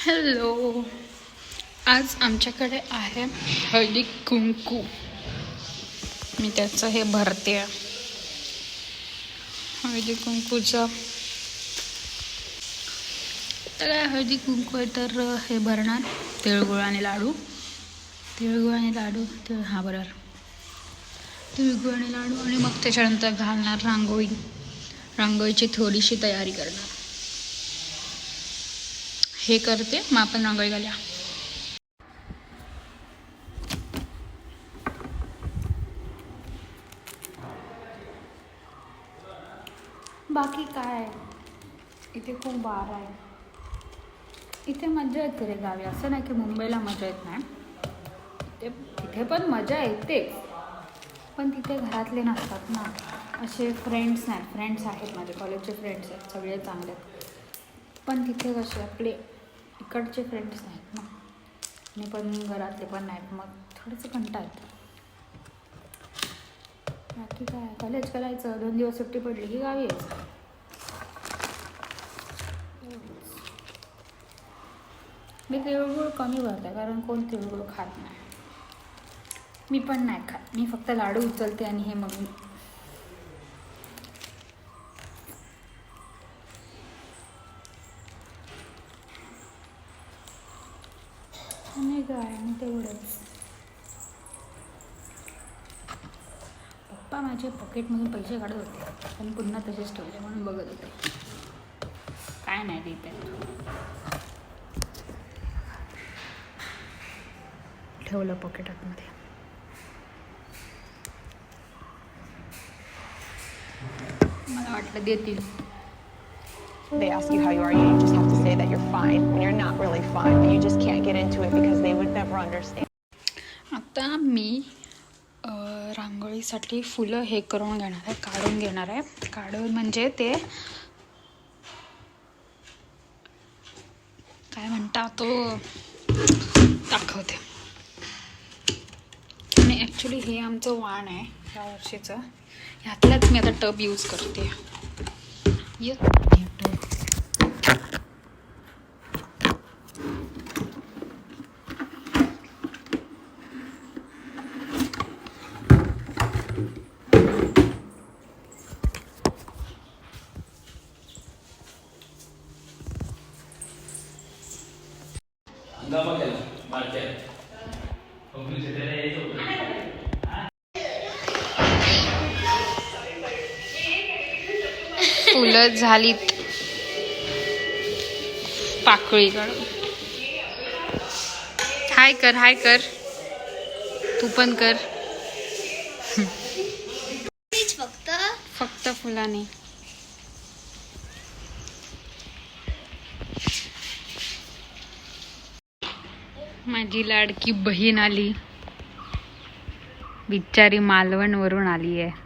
Hello, आज आमच्याकडे आहे हळदी कुंकू. मी त्याचं हे भरते. हळदी कुंकूचं तर काय हळदी कुंकू आहे तर हे भरणार तिळगुळ आणि लाडू. तिळगुळ आणि लाडू बरोबर तिळगुळ आणि लाडू. आणि मग त्याच्यानंतर घालणार रांगोळी. रांगोळीची थोडीशी तयारी करणार. हे करते मग आपण रांगोळी घालूया. बाकी काय इथे खूप बार आहे. इथे मजा येते रे गावी. असं नाही की मुंबईला मजा येत नाही. तिथे पण मजा येते, पण तिथे घरातले नसतात ना. असे फ्रेंड्स नाही. फ्रेंड्स आहेत माझे, कॉलेजचे फ्रेंड्स आहेत, सगळे चांगले आहेत. पण तिथे कसे आपले इकडचे फ्रेंड्स नाहीत ना, आणि पण घरातले पण नाहीत. मग थोडंसं कंटाळा येतं. बाकी काय कॉलेज करायचं, 2 दिवस सुट्टी पडली की गावी यायचं. मी तिळगुळ कमी भरते कारण कोण तिळगुळ खात नाही. मी पण नाही खात. मी फक्त लाडू उचलते आणि हे मग आणि काय आणि तेवढंच. पप्पा माझे पॉकेटमधून पैसे काढत होते, पण पुन्हा तसेच ठेवले म्हणून बघत होते काय नाही देत आहे. ठेवलं पॉकेटातमध्ये. मला वाटलं देतील. They ask you how you are, you just have to say that you're fine when you're not really fine, but you just can't get into it because they would never understand. आता मी रांगोळीसाठी फुलं हे करून घेणार आहे, काढून घेणार आहे. काढून म्हणजे ते काय म्हणता तो दाखवते. आणि ॲक्च्युली हे आमचं वाण आहे या वर्षीचं. ह्यातलाच मी आता टब यूज करते. फुलं झालीत पाकळी काढून. हाय कर तू पण कर. फक्त फुलाने. माझी लाडकी बहीण आली. बिचारी मालवण वरून आली आहे.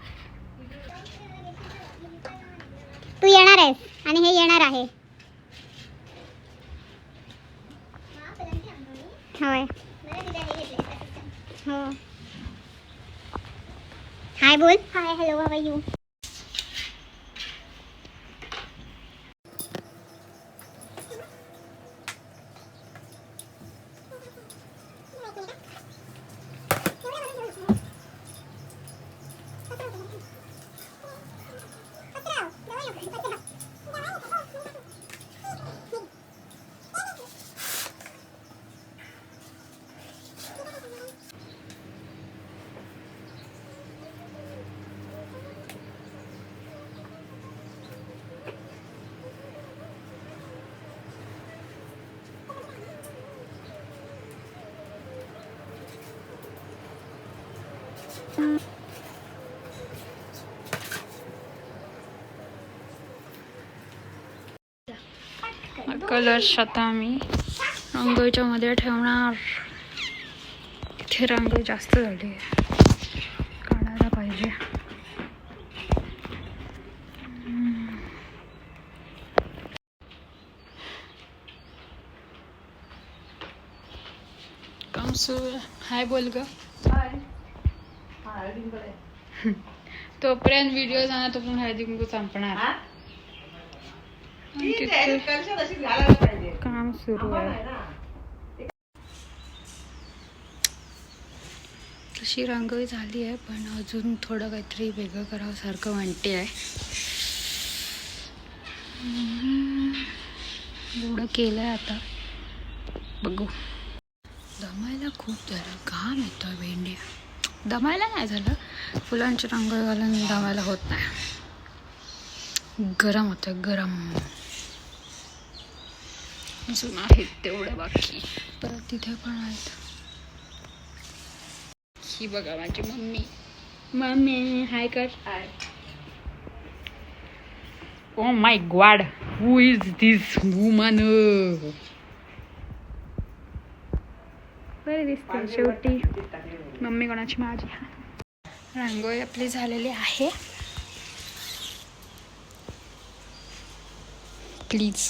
तू येणार आहेस आणि हे येणार आहे. होय हो. हाय बोल. Hi hello how are you. Colours आता मी रांगोळीच्या मध्ये ठेवणार. इथे रांगोळी जास्त झाली आहे, काढायला पाहिजे. काम सुरू. हाय बोल ग. तोपर्यंत व्हिडिओ जाणार, तोपर्यंत हळदी कुंकू संपणार. काम काम सुरू आहे. तशी रांगोळी झाली आहे पण अजून थोडं काहीतरी वेगळं करावं सारखं म्हणते आहे. एवढं केलं आहे आता बघू. दमायला खूप झालं, घाम येतोय भेंड्या. दमायला नाही झालं, फुलांची रांगोळी घालून दमायला होत नाही. गरम होतं गरम. अजून आहेत तेवढं बाकी, परत तिथे पण आहेत. ही बघा माझी मम्मी. मम्मी हाय कर. Hi. Oh my god, who is this woman? बरे दिसते शेवटी. मम्मी कोणाची? माझी. रांगोळी आपली झालेली आहे. प्लीज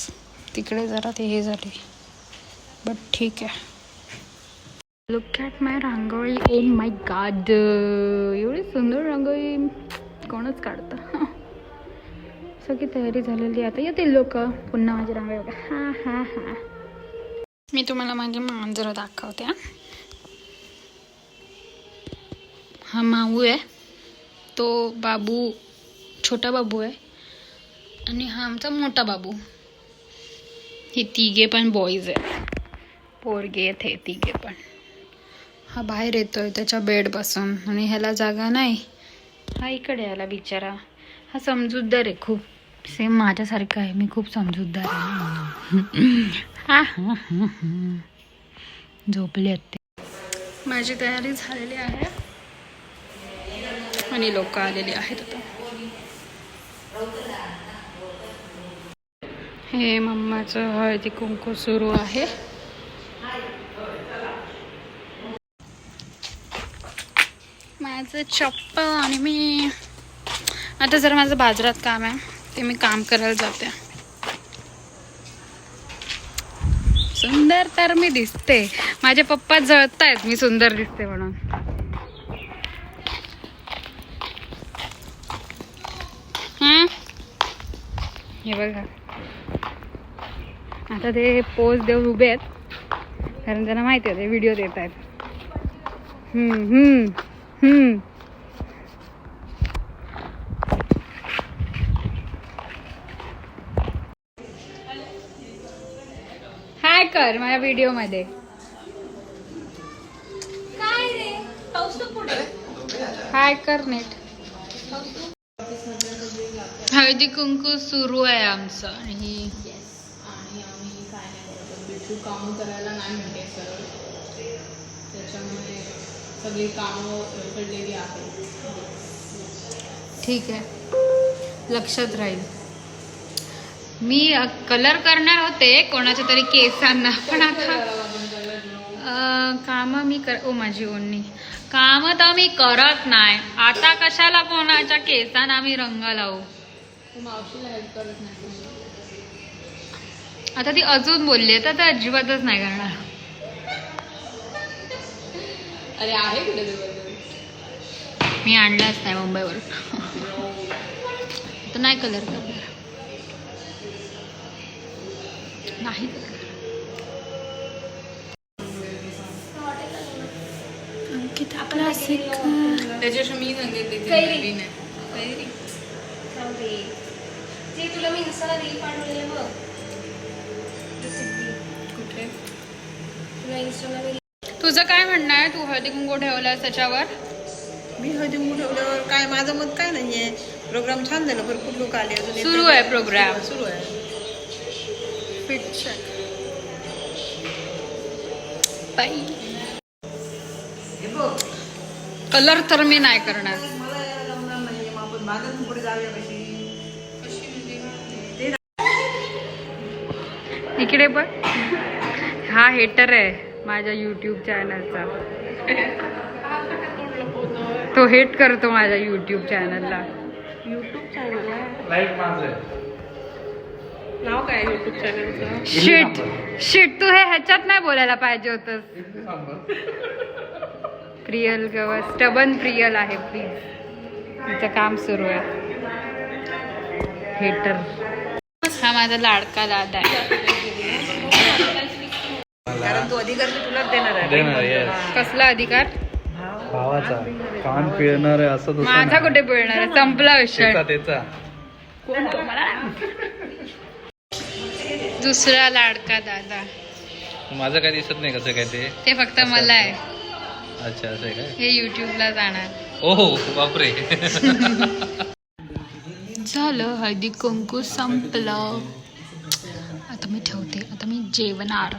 तिकडे जरा ते हे झाले बट ठीक आहे. Look at my rangoli. O my God, एवढी सुंदर रांगोळी कोणच काढतं. सगळी तयारी झालेली. आता येतील लोक पुन्हा माझी रांगोळी बघा. हां हां हां. मी तुम्हाला माझी मांजरं दाखवते. हा माऊ आहे, तो बाबू छोटा बाबू आहे आणि हा आमचा मोठा बाबू. हे तिघे पण बॉईज आहेत, पोरगे आहेत हे तिघे पण. हा बाहेर येतोय त्याच्या बेडपासून आणि ह्याला जागा नाही. हा इकडे आला बिचारा. हा समजूतदार आहे खूप, सेम माझ्यासारखा आहे. मी खूप समजूतदार आहे. हा हा हा. झोपले आहेत ते. माझी तयारी झालेली आहे आणि लोक आलेली आहेत आता. हे मम्माचं हळदी कुंकू सुरू आहे. माझं चप्पल आणि मी आता जरा माझं बाजारात काम आहे ते मी काम करायला जाते. सुंदर तर मी दिसते, माझे पप्पा जळतायत मी सुंदर दिसते म्हणून. हे बघा आता ते पोज देऊन उभे आहेत कारण त्यांना माहिती आहे ते व्हिडिओ देत आहेत. हाय कर माझ्या व्हिडिओ मध्ये. हाय कर नीट. हळदी कुंकू सुरू आहे आमचं. आणि आम्ही काय नाही करत, बिट्टू कामं करायला नाही म्हणते सरळ, त्याच्यामुळे सगळी कामं पडलेली आहेत. ठीक आहे, लक्षात राहील. मी कलर करणार होते कोणाच्या तरी केसांना पण आता कामं मी ओ माझी ओढणी कामं तर मी करत नाही. आता कशाला कोणाच्या केसांना मी रंग लावू. मावशीला हेल्प करत नाही. आता ती अजून बोलली आहे तर अजिबातच नाही करणार. अरे आहे कुठे ते? मी आणलाच नाही मुंबईवरून. तर नाही कलर करणार, नाही करणार. अंकिता क्लासिक. त्याच्याशी मी सांगितले ते तुला मी इंस्टाला रील पाठवलेलं बघ. कुठे तुला इंस्टाला रील. तुझं काय म्हणणं आहे? तू हळदी कुंकू ठेवलास त्याच्यावर? मी हळदी कुंकू ठेवल्यावर काय माझं मत काय नाहीये. प्रोग्राम छान झाला, भरपूर लोक आले. अजून सुरू आहे प्रोग्राम. सुरू आहे. फिट चेक बाई. कलर तर मी नाही करणार. मला यायला जमणार नाही. मग आपण माझं पुढे जाऊया कशी. इकडे बघ, हा हेटर आहे माझ्या युट्यूब चॅनलचा. तो हेट करतो माझ्या युट्यूब चॅनलला. युट्यूब चॅनल आहे. नाव काय युट्यूब चॅनलचं? शिट तू हे ह्याच्यात नाही बोलायला पाहिजे होतंस. प्रियल गवस स्टबन प्रियल आहे प्लीज. तिचं काम सुरू आहे. हेटर. हा माझा लाडका दादा आहे. कारण तो अधिकार मी तुलाच देणार आहे देणार, yes. हा. कसला अधिकार भावाचा कान पिळणार आहे असं दुसरं माझा नाही. कुठे पिळणार आहे? संपला विषय. त्याचा कोण तो मला दुसरा लाडका दादा. माझं काय दिसत नाही कसं काय ते फक्त मला आहे. अच्छा असं आहे काय हे युट्यूबला जाणार. ओहो बापरे झालं हळदी कुंकू संपलं. आता मी ठेवते. आता मी जेवणार.